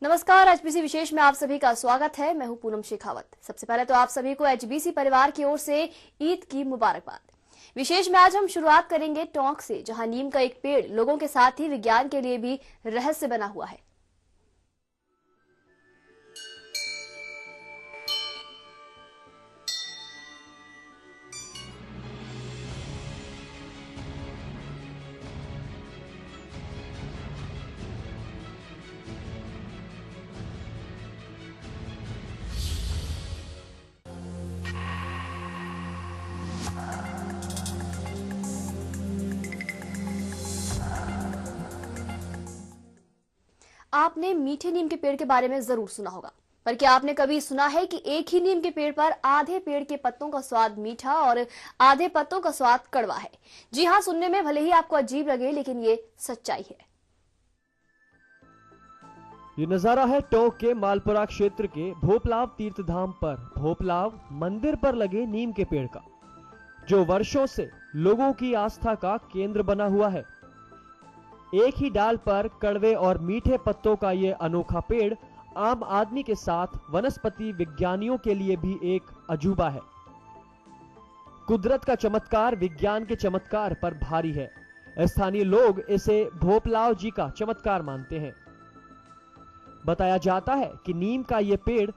नमस्कार, एचबीसी विशेष में आप सभी का स्वागत है। मैं हूं पूनम शेखावत। सबसे पहले तो आप सभी को एचबीसी परिवार की ओर से ईद की मुबारकबाद। विशेष में आज हम शुरुआत करेंगे टोंक से, जहां नीम का एक पेड़ लोगों के साथ ही विज्ञान के लिए भी रहस्य बना हुआ है। आपने मीठे नीम के पेड़ के बारे में जरूर सुना होगा, पर क्या आपने कभी सुना है कि एक ही नीम के पेड़ पर आधे पेड़ के पत्तों का स्वाद मीठा और आधे पत्तों का स्वाद कड़वा है? जी हाँ, सुनने में भले ही आपको अजीब लगे, लेकिन ये सच्चाई है। ये नजारा है टोंक के मालपुरा क्षेत्र के भोपलाव तीर्थ धाम पर भोपलाव मंदिर पर लगे नीम के पेड़ का, जो वर्षों से लोगों की आस्था का केंद्र बना हुआ है। एक ही डाल पर कड़वे और मीठे पत्तों का ये अनोखा पेड़ आम आदमी के साथ वनस्पति विज्ञानियों के लिए भी एक अजूबा है। कुदरत का चमत्कार विज्ञान के चमत्कार पर भारी है। स्थानीय लोग इसे भोपलाव जी का चमत्कार मानते हैं। बताया जाता है कि नीम का ये पेड़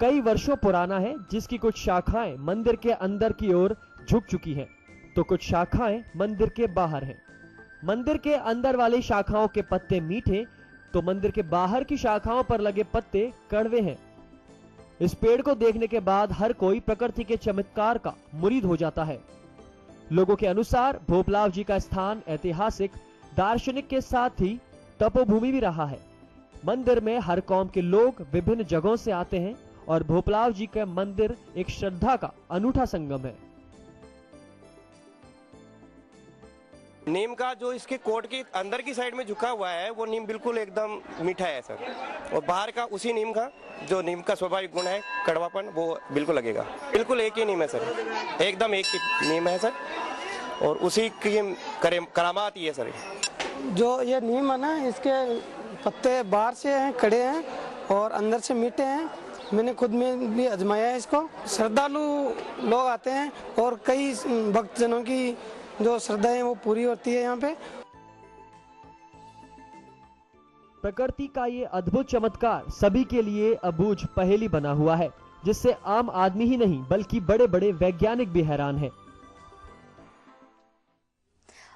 कई वर्षों पुराना है, जिसकी कुछ शाखाएं मंदिर के अंदर की ओर झुक चुकी हैं, तो कुछ शाखाएं मंदिर के बाहर हैं। मंदिर के अंदर वाली शाखाओं के पत्ते मीठे, तो मंदिर के बाहर की शाखाओं पर लगे पत्ते कड़वे हैं। इस पेड़ को देखने के बाद हर कोई प्रकृति के चमत्कार का मुरीद हो जाता है। लोगों के अनुसार भोपलाव जी का स्थान ऐतिहासिक, दार्शनिक के साथ ही तपोभूमि भी रहा है। मंदिर में हर कौम के लोग विभिन्न जगहों से आते हैं और भोपलाव जी का मंदिर एक श्रद्धा का अनूठा संगम है। नीम का जो इसके कोट की अंदर की साइड में झुका हुआ है, वो नीम बिल्कुल एकदम मीठा है सर, और बाहर का उसी नीम का जो नीम का स्वाभाविक गुण है कड़वापन, वो बिल्कुल लगेगा। बिल्कुल एक ही नीम है सर, एकदम एक ही नीम है सर, और उसी की करामात ही है सर। जो ये नीम है ना, इसके पत्ते बाहर से हैं, कड़े हैं और अंदर से मीठे हैं। मैंने खुद में भी आजमाया है इसको। श्रद्धालु लोग आते हैं और कई भक्तजनों की जो श्रद्धाएं वो पूरी होती है यहाँ पे। प्रकृति का ये अद्भुत चमत्कार सभी के लिए अबूझ पहेली बना हुआ है, जिससे आम आदमी ही नहीं बल्कि बड़े बड़े वैज्ञानिक भी हैरान हैं।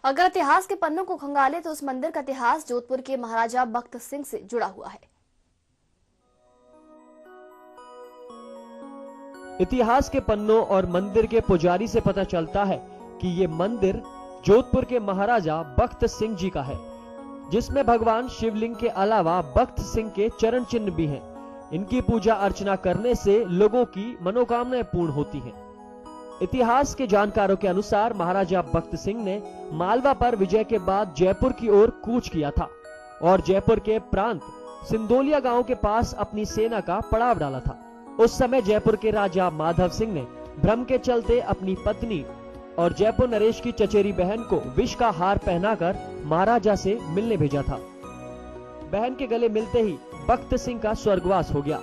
अगर इतिहास के पन्नों को खंगाले तो उस मंदिर का इतिहास जोधपुर के महाराजा बख्त सिंह से जुड़ा हुआ है। इतिहास के पन्नों और मंदिर के पुजारी से पता चलता है कि ये मंदिर जोधपुर के महाराजा बख्त सिंह जी का है, जिसमें भगवान शिवलिंग के अलावा बख्त सिंह के चरण चिन्ह भी हैं। इनकी पूजा अर्चना करने से लोगों की मनोकामनाएं पूर्ण होती हैं। इतिहास के जानकारों के अनुसार महाराजा बख्त सिंह ने मालवा पर विजय के बाद जयपुर की ओर कूच किया था और जयपुर के प्रांत सिंदोलिया गांव के पास अपनी सेना का पड़ाव डाला था। उस समय जयपुर के राजा माधव सिंह ने भ्रम के चलते अपनी पत्नी और जयपुर नरेश की चचेरी बहन को विष का हार पहनाकर महाराजा से मिलने भेजा था। बहन के गले मिलते ही बख्त सिंह का स्वर्गवास हो गया।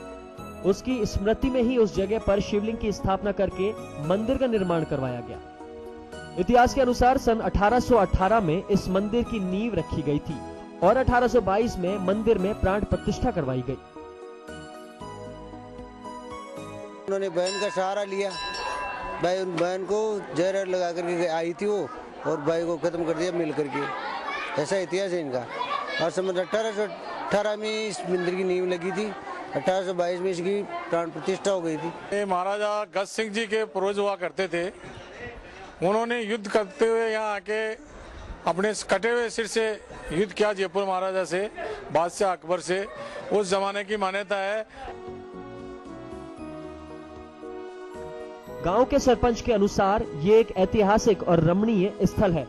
उसकी स्मृति में ही उस जगह पर शिवलिंग की स्थापना करके मंदिर का निर्माण करवाया गया। इतिहास के अनुसार सन 1818 में इस मंदिर की नींव रखी गई थी और 1822 में मंदिर में प्राण प्रतिष्ठा करवाई गई। उन्होंने बहन का सहारा लिया, भाई उन बहन को जहर लगा करके आई थी वो, और भाई को खत्म कर दिया मिल करके। ऐसा इतिहास है इनका। और सन 1818 में इस मंदिर की नींव लगी थी, 1822 में इसकी प्राण प्रतिष्ठा हो गई थी। महाराजा गज सिंह जी के पूर्वज हुआ करते थे। उन्होंने युद्ध करते हुए यहाँ आके अपने कटे हुए सिर से युद्ध किया जयपुर महाराजा से, बादशाह अकबर से। उस जमाने की मान्यता है। गांव के सरपंच के अनुसार ये एक ऐतिहासिक और रमणीय स्थल है,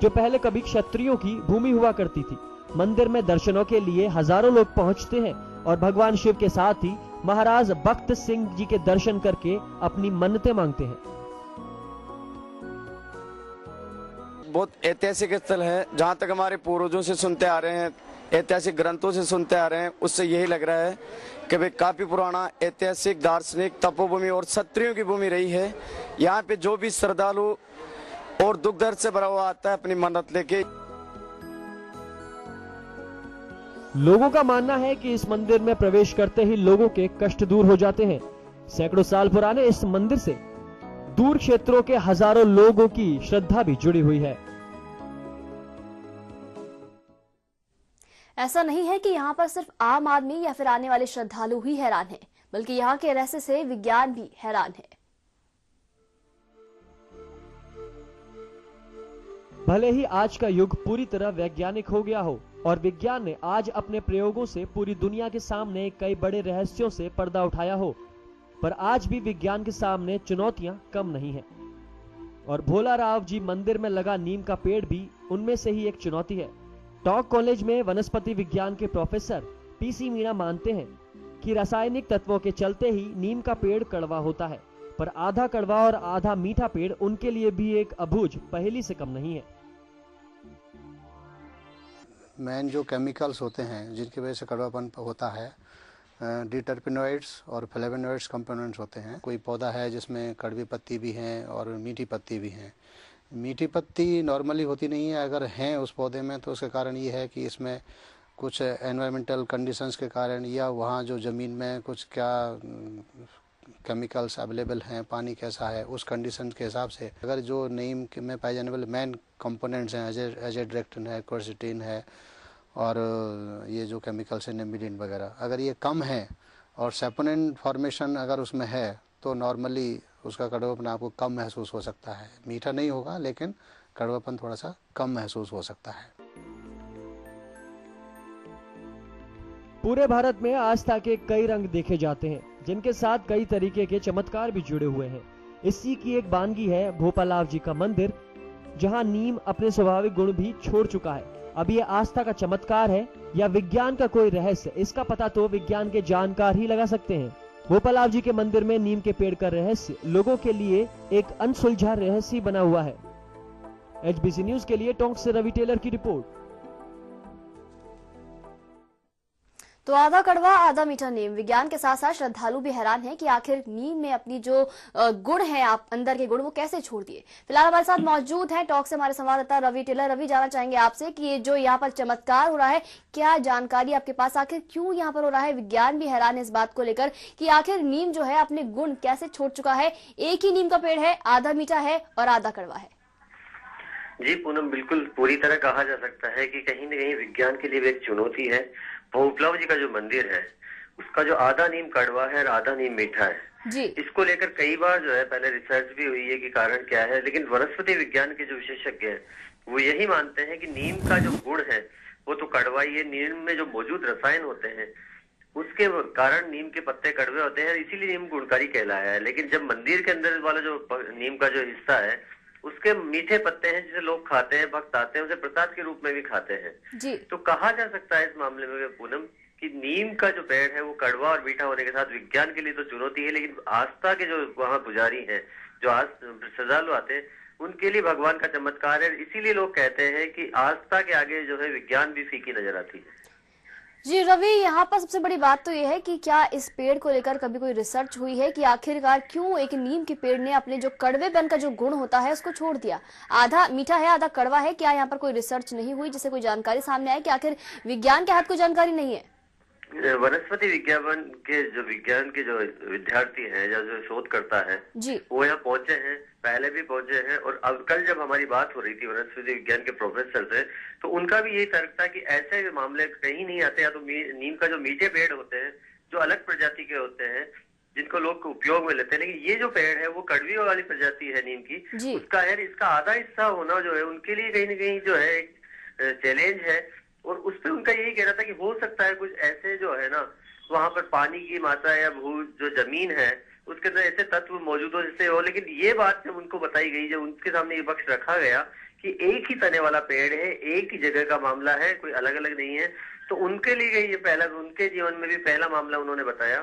जो पहले कभी क्षत्रियों की भूमि हुआ करती थी। मंदिर में दर्शनों के लिए हजारों लोग पहुंचते हैं और भगवान शिव के साथ ही महाराज बख्त सिंह जी के दर्शन करके अपनी मन्नतें मांगते हैं। बहुत ऐतिहासिक स्थल है। जहाँ तक हमारे पूर्वजों से सुनते आ रहे हैं ऐतिहासिक ग्रंथों से सुनते आ रहे हैं, उससे यही लग रहा है कि भाई काफी पुराना ऐतिहासिक, दार्शनिक, तपोभूमि और क्षत्रियों की भूमि रही है। यहाँ पे जो भी श्रद्धालु और दुख दर्द से भरा हुआ आता है अपनी मन्नत लेके। लोगों का मानना है कि इस मंदिर में प्रवेश करते ही लोगों के कष्ट दूर हो जाते हैं। सैकड़ों साल पुराने इस मंदिर से दूर क्षेत्रों के हजारों लोगों की श्रद्धा भी जुड़ी हुई है। ऐसा नहीं है कि यहाँ पर सिर्फ आम आदमी या फिर आने वाले श्रद्धालु ही हैरान हैं, बल्कि यहाँ के रहस्य से विज्ञान भी हैरान है। भले ही आज का युग पूरी तरह वैज्ञानिक हो गया हो और विज्ञान ने आज अपने प्रयोगों से पूरी दुनिया के सामने कई बड़े रहस्यों से पर्दा उठाया हो, पर आज भी विज्ञान के सामने चुनौतियां कम नहीं हैं। और भोला राव जी मंदिर में लगा नीम का पेड़ भी उनमें से ही एक चुनौती है। टोंक कॉलेज में वनस्पति विज्ञान के प्रोफेसर पीसी मीणा मानते हैं कि रासायनिक तत्वों के चलते ही नीम का पेड़ कड़वा होता है, पर आधा कड़वा और आधा मीठा पेड़ उनके लिए भी एक अबूझ पहेली से कम नहीं है। मेन जो केमिकल्स होते हैं जिनकी वजह से कड़वापन होता है, डिटर्पिनोइड्स और फ्लेवोनोइड्स कंपोनेंट्स होते हैं। कोई पौधा है जिसमें कड़वी पत्ती भी हैं और मीठी पत्ती भी हैं। मीठी पत्ती नॉर्मली होती नहीं है, अगर हैं उस पौधे में तो उसके कारण ये है कि इसमें कुछ एनवायरमेंटल कंडीशंस के कारण या वहाँ जो ज़मीन में कुछ क्या केमिकल्स अवेलेबल हैं, पानी कैसा है, उस कंडीशन के हिसाब से अगर जो नीम में पाए जाने वाले मेन कंपोनेंट्स हैं एजेड्रेक्टिन है, क्वर्सेटिन है और ये जो केमिकल्स हैं निम्बिडिन वगैरह, अगर ये कम है और सैपोनिन फॉर्मेशन अगर उसमें है तो नॉर्मली उसका कड़वापन आपको कम महसूस हो सकता है। मीठा नहीं होगा लेकिन कड़वापन थोड़ा सा कम महसूस हो सकता है। पूरे भारत में आस्था के कई रंग देखे जाते हैं, जिनके साथ कई तरीके के चमत्कार भी जुड़े हुए हैं। इसी की एक बानगी है भोपालाव जी का मंदिर, जहां नीम अपने स्वाभाविक गुण भी छोड़ चुका है। अब ये आस्था का चमत्कार है या विज्ञान का कोई रहस्य, इसका पता तो विज्ञान के जानकार ही लगा सकते हैं। भोपालाव जी के मंदिर में नीम के पेड़ का रहस्य लोगों के लिए एक अनसुलझा रहस्य बना हुआ है। एचबीसी न्यूज के लिए टोंक से रवि टेलर की रिपोर्ट। तो आधा कड़वा आधा मीठा नीम, विज्ञान के साथ साथ श्रद्धालु भी हैरान हैं कि आखिर नीम में अपनी जो गुण है, आप अंदर के गुण, वो कैसे छोड़ दिए। फिलहाल हमारे साथ मौजूद हैं टॉक से हमारे संवाददाता रवि टेलर। रवि, जानना चाहेंगे आपसे कि ये जो यहाँ पर चमत्कार हो रहा है, क्या जानकारी आपके पास, आखिर क्यों यहाँ पर हो रहा है? विज्ञान भी हैरान है इस बात को लेकर कि आखिर नीम जो है अपने गुण कैसे छोड़ चुका है। एक ही नीम का पेड़ है, आधा मीठा है और आधा कड़वा है। जी पूनम, बिल्कुल पूरी तरह कहा जा सकता है कि कहीं न कहीं विज्ञान के लिए भी एक चुनौती है। भोपालाव जी का जो मंदिर है उसका जो आधा नीम कड़वा है और आधा नीम मीठा है जी, इसको लेकर कई बार जो है पहले रिसर्च भी हुई है कि कारण क्या है, लेकिन वनस्पति विज्ञान के जो विशेषज्ञ हैं वो यही मानते हैं कि नीम का जो गुण है वो तो कड़वा ही है। नीम में जो मौजूद रसायन होते हैं उसके कारण नीम के पत्ते कड़वे होते हैं, इसीलिए नीम गुणकारी कहलाया है। लेकिन जब मंदिर के अंदर वाला जो नीम का जो हिस्सा है उसके मीठे पत्ते हैं जिसे लोग खाते हैं, भक्त आते हैं, उसे प्रसाद के रूप में भी खाते हैं जी। तो कहा जा सकता है इस मामले में पूनम कि नीम का जो पेड़ है वो कड़वा और मीठा होने के साथ विज्ञान के लिए तो चुनौती है, लेकिन आस्था के जो वहाँ पुजारी हैं, जो श्रद्धालु आते हैं, उनके लिए भगवान का चमत्कार है। इसीलिए लोग कहते हैं कि आस्था के आगे जो है विज्ञान भी फीकी नजर आती है। जी रवि, यहाँ पर सबसे बड़ी बात तो ये है कि क्या इस पेड़ को लेकर कभी कोई रिसर्च हुई है कि आखिरकार क्यों एक नीम के पेड़ ने अपने जो कड़वेपन का जो गुण होता है उसको छोड़ दिया? आधा मीठा है आधा कड़वा है, क्या यहाँ पर कोई रिसर्च नहीं हुई जिससे कोई जानकारी सामने आए कि आखिर विज्ञान के हाथ कोई जानकारी नहीं है? वनस्पति विज्ञान के जो विद्यार्थी हैं या जो शोधकर्ता है जी, वो यहाँ पहुंचे हैं, पहले भी पहुंचे हैं। और अब कल जब हमारी बात हो रही थी वनस्पति विज्ञान के प्रोफेसर से, तो उनका भी यही तर्क था कि ऐसे मामले कहीं नहीं आते। या तो नीम का जो मीठे पेड़ होते हैं जो अलग प्रजाति के होते हैं जिनको लोग उपयोग में लेते हैं, लेकिन ये जो पेड़ है वो कड़वी वाली प्रजाति है नीम की, उसका है इसका आधा हिस्सा होना जो है उनके लिए कहीं ना कहीं जो है एक चैलेंज है। और उस पर उनका यही कहना था कि हो सकता है कुछ ऐसे जो है ना वहां पर पानी की मात्रा या भू जो जमीन है उसके अंदर ऐसे तत्व मौजूद हो जिससे हो। लेकिन ये बात जब उनको बताई गई, जब उनके सामने ये पक्ष रखा गया कि एक ही तने वाला पेड़ है, एक ही जगह का मामला है, कोई अलग अलग नहीं है, तो उनके लिए ये पहला, उनके जीवन में भी पहला मामला उन्होंने बताया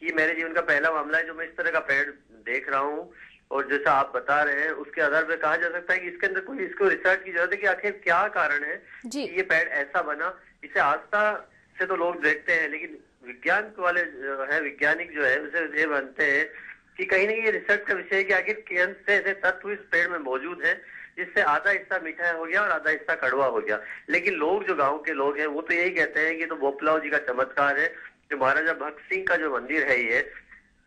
कि मेरे जीवन का पहला मामला है जो मैं इस तरह का पेड़ देख रहा हूँ और जैसा आप बता रहे हैं उसके आधार पर कहा जा सकता है कि इसके अंदर कोई इसको रिसर्च की जरूरत है कि आखिर क्या कारण है कि ये पेड़ ऐसा बना। इसे आस्था से तो लोग देखते हैं, लेकिन विज्ञान वाले जो है वैज्ञानिक जो है उसे ये मानते हैं कि कहीं ना कहीं ये रिसर्च का विषय है कि आखिर कौन से ऐसे तत्व इस पेड़ में मौजूद है जिससे आधा हिस्सा मीठा हो गया और आधा हिस्सा कड़वा हो गया। लेकिन लोग जो गांव के लोग हैं वो तो यही कहते हैं कि तो भोपलाव जी का चमत्कार है, जो महाराजा भक्त सिंह का जो मंदिर है ये,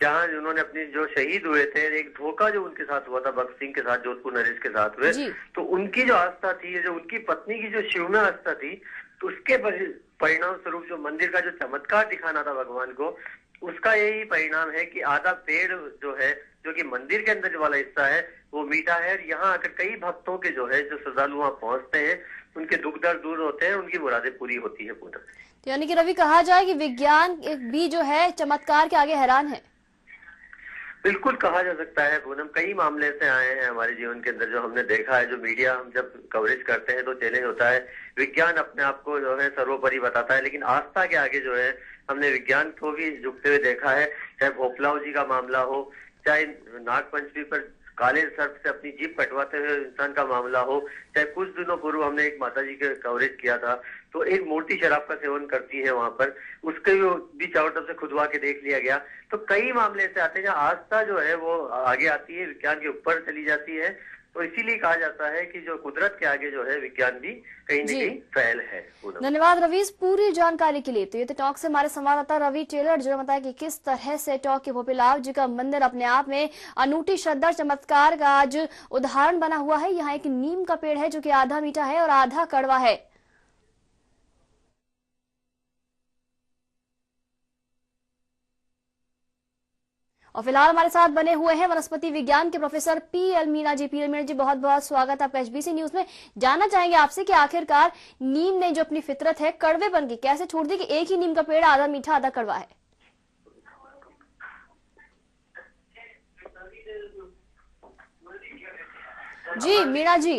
जहाँ उन्होंने अपनी जो शहीद हुए थे, एक धोखा जो उनके साथ हुआ था भक्त सिंह के साथ, जोधपुर नरेश के साथ हुए, तो उनकी जो आस्था थी, जो उनकी पत्नी की जो शिव में आस्था थी, तो उसके परिणाम स्वरूप जो मंदिर का जो चमत्कार दिखाना था भगवान को, उसका यही परिणाम है कि आधा पेड़ जो है, जो कि मंदिर के अंदर वाला हिस्सा है, वो मीठा है। यहाँ आकर कई भक्तों के जो है, जो श्रद्धालु वहाँ पहुंचते हैं, उनके दुख दर्द दूर होते हैं, उनकी मुरादें पूरी होती है पूरा। तो यानी कि रवि कहा जाए कि विज्ञान भी जो है चमत्कार के आगे हैरान है। बिल्कुल कहा जा सकता है पूनम, कई मामले से आए हैं हमारे जीवन के अंदर जो हमने देखा है। जो मीडिया हम जब कवरेज करते हैं तो चैलेंज होता है, विज्ञान अपने आप को जो है सर्वोपरि बताता है, लेकिन आस्था के आगे जो है हमने विज्ञान को भी झुकते हुए देखा है। चाहे भोपलाव जी का मामला हो, चाहे नागपंचमी पर काले सर्प से अपनी जीभ कटवाते हुए इंसान का मामला हो, चाहे कुछ दिनों पूर्व हमने एक माता जी के कवरेज किया था, तो एक मूर्ति शराब का सेवन करती है वहां पर, उसके भी चारों तरफ से खुदवा के देख लिया गया। तो कई मामले ऐसे आते हैं जहाँ आस्था जो है वो आगे आती है, विज्ञान के ऊपर चली जाती है। तो इसीलिए कहा जाता है कि जो कुदरत के आगे जो है विज्ञान भी कहीं न कहीं फेल है। धन्यवाद रवि इस पूरी जानकारी के लिए। तो ये तो टॉक से हमारे संवाददाता रवि टेलर जो बताया कि किस तरह से टॉक के भोपलाव जी का मंदिर अपने आप में अनूठी श्रद्धा चमत्कार का आज उदाहरण बना हुआ है। यहाँ एक नीम का पेड़ है जो कि आधा मीठा है और आधा कड़वा है। और फिलहाल हमारे साथ बने हुए हैं वनस्पति विज्ञान के प्रोफेसर पीएल मीणा जी। पीएल मीणा जी बहुत बहुत स्वागत है आपका एचबीसी न्यूज में। जानना चाहेंगे आपसे कि आखिरकार नीम ने जो अपनी फितरत है कड़वेपन की कैसे छोड़ दी कि एक ही नीम का पेड़ आधा मीठा आधा कड़वा है। जी मीणा जी,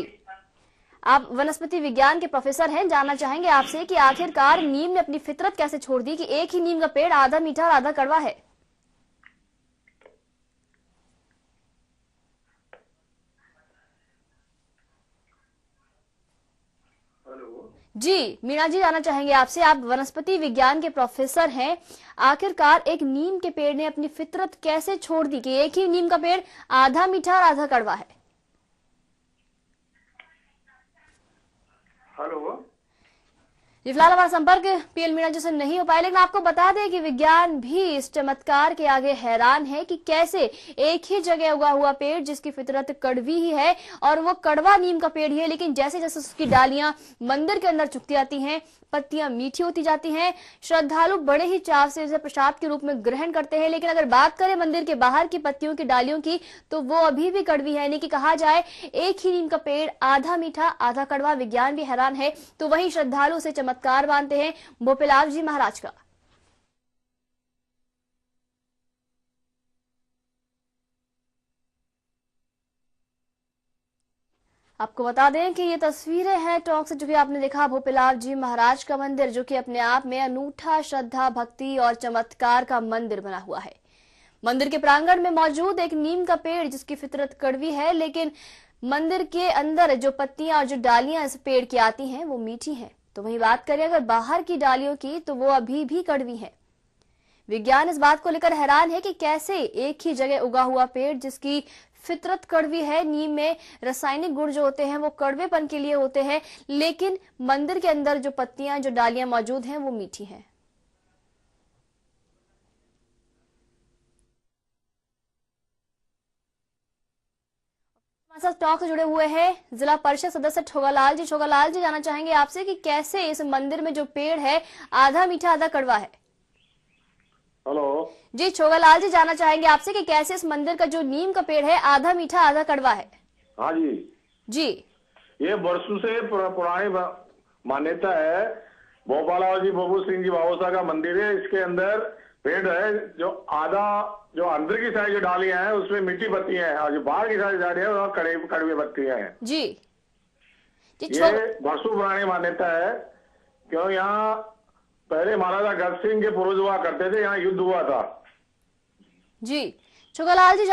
आप वनस्पति विज्ञान के प्रोफेसर हैं, जानना चाहेंगे आपसे कि आखिरकार नीम ने अपनी फितरत कैसे छोड़ दी कि एक ही नीम का पेड़ आधा मीठा और आधा कड़वा है। जी मीणा जी, जानना चाहेंगे आपसे, आप वनस्पति विज्ञान के प्रोफेसर हैं, आखिरकार एक नीम के पेड़ ने अपनी फितरत कैसे छोड़ दी कि एक ही नीम का पेड़ आधा मीठा और आधा कड़वा है। हेलो जी, फिलहाल हमारा संपर्क पीएल मीणा जी से नहीं हो पाया, लेकिन आपको बता दें कि विज्ञान भी इस चमत्कार के आगे हैरान है कि कैसे एक ही जगह उगा हुआ पेड़ जिसकी फितरत कड़वी ही है और वो कड़वा नीम का पेड़ ही है, लेकिन जैसे जैसे उसकी डालियां मंदिर के अंदर चुकती आती हैं, पत्तियां मीठी होती जाती हैं, श्रद्धालु बड़े ही चाव से इसे प्रसाद के रूप में ग्रहण करते हैं। लेकिन अगर बात करें मंदिर के बाहर की पत्तियों की डालियों की तो वो अभी भी कड़वी है। यानी कि कहा जाए एक ही नीम का पेड़ आधा मीठा आधा कड़वा। विज्ञान भी हैरान है, तो वहीं श्रद्धालु उसे चमत्कार मानते हैं भोपलाव जी महाराज का। आपको बता दें कि ये तस्वीरें हैं टॉक से, जो कि आपने देखा भोपलाव जी महाराज का मंदिर, जो कि अपने आप में अनूठा श्रद्धा भक्ति और चमत्कार का मंदिर बना हुआ है। मंदिर के प्रांगण में मौजूद एक नीम का पेड़ जिसकी फितरत कड़वी है, लेकिन मंदिर के अंदर जो पत्तियां और जो डालियां इस पेड़ की आती हैं वो मीठी हैं। तो वही बात करें अगर बाहर की डालियों की तो वो अभी भी कड़वी है। विज्ञान इस बात को लेकर हैरान है कि कैसे एक ही जगह उगा हुआ पेड़ जिसकी फितरत कड़वी है, नीम में रासायनिक गुण जो होते हैं वो कड़वेपन के लिए होते हैं, लेकिन मंदिर के अंदर जो पत्तियां जो डालियां मौजूद हैं वो मीठी हैं। हमारे साथ टॉक से जुड़े हुए हैं जिला परिषद सदस्य छोगालाल जी। छोगालाल जी, जानना चाहेंगे आपसे कि कैसे इस मंदिर में जो पेड़ है आधा मीठा आधा कड़वा है। हेलो जी छोगालाल जी, जानना चाहेंगे आपसे कि कैसे इस मंदिर का जो नीम का पेड़ है आधा मीठा आधा कड़वा है। हाँ जी जी, ये वर्षों से पुरानी मान्यता है। भोपालाव जी बबू सिंह जी बाबूसा का मंदिर है। इसके अंदर पेड़ है जो आधा, जो अंदर की साइड जो डालियां हैं उसमें मीठी पत्तियां हैं और जो बाहर की साइड डालियां हैं वहाँ कड़वी पत्तियां हैं। जी ये वर्षों पुरानी मान्यता है, क्यों यहाँ पहले महाराजा गज सिंह के पूर्वज हुआ करते थे, यहाँ युद्ध हुआ था। जी छोगालाल जी,